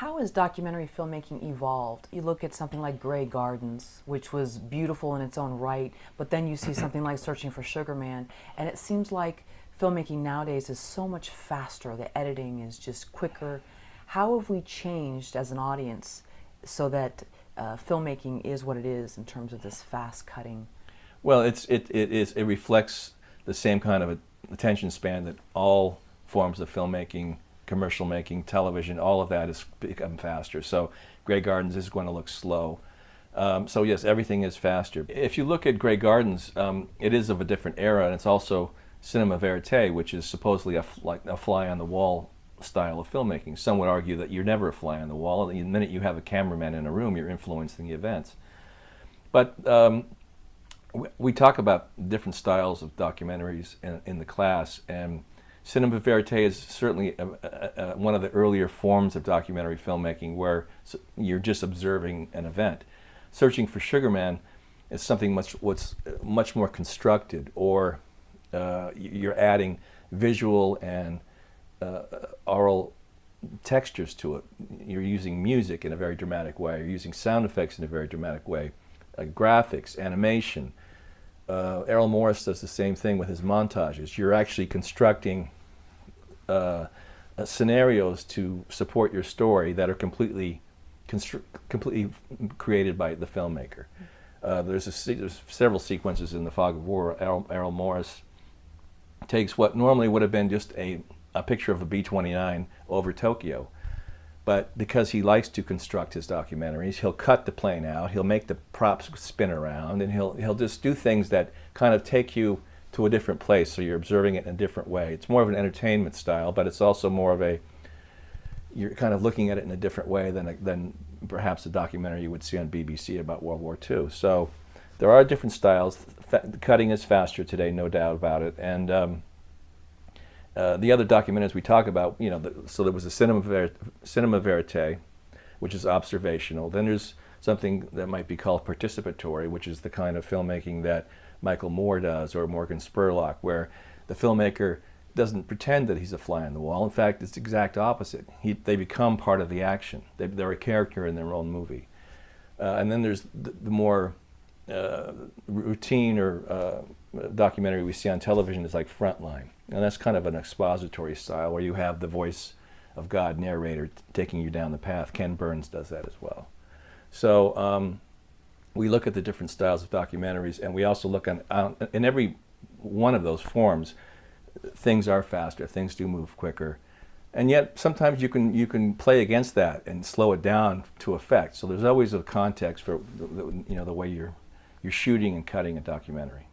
How has documentary filmmaking evolved? You look at something like Grey Gardens, which was beautiful in its own right, but then you see something like Searching for Sugar Man, and it seems like filmmaking nowadays is so much faster. The editing is just quicker. How have we changed as an audience so that filmmaking is what it is in terms of this fast cutting? Well, it reflects the same kind of attention span that all forms of filmmaking, commercial making, television, all of that has become faster. So Grey Gardens is going to look slow. So yes, everything is faster. If you look at Grey Gardens, it is of a different era, and it's also cinema verite, which is supposedly like a fly on the wall style of filmmaking. Some would argue that you're never a fly on the wall. The minute you have a cameraman in a room, you're influencing the events. But we talk about different styles of documentaries in the class, and cinema verite is certainly one of the earlier forms of documentary filmmaking where you're just observing an event. Searching for Sugar Man is something much more constructed, or you're adding visual and oral textures to it. You're using music in a very dramatic way. You're using sound effects in a very dramatic way. Graphics, animation. Errol Morris does the same thing with his montages. You're actually constructing scenarios to support your story that are completely created by the filmmaker. There's several sequences in The Fog of War. Errol Morris takes what normally would have been just a picture of a B-29 over Tokyo, but because he likes to construct his documentaries, he'll cut the plane out, he'll make the props spin around, and he'll just do things that kind of take you to a different place, so you're observing it in a different way. It's more of an entertainment style, but it's also more of you're kind of looking at it in a different way than perhaps a documentary you would see on BBC about World War II. So there are different styles. Cutting is faster today, no doubt about it. And the other documentaries we talk about, so there was a cinema verite, which is observational. Then there's something that might be called participatory, which is the kind of filmmaking that Michael Moore does, or Morgan Spurlock, where the filmmaker doesn't pretend that he's a fly on the wall. In fact, it's the exact opposite. They become part of the action. They're a character in their own movie. And then there's the more routine or documentary we see on television is like Frontline. And that's kind of an expository style where you have the voice of God narrator taking you down the path. Ken Burns does that as well. So we look at the different styles of documentaries, and we also look in every one of those forms, things are faster, things do move quicker. And yet sometimes you can play against that and slow it down to effect. So there's always a context for the way you're shooting and cutting a documentary.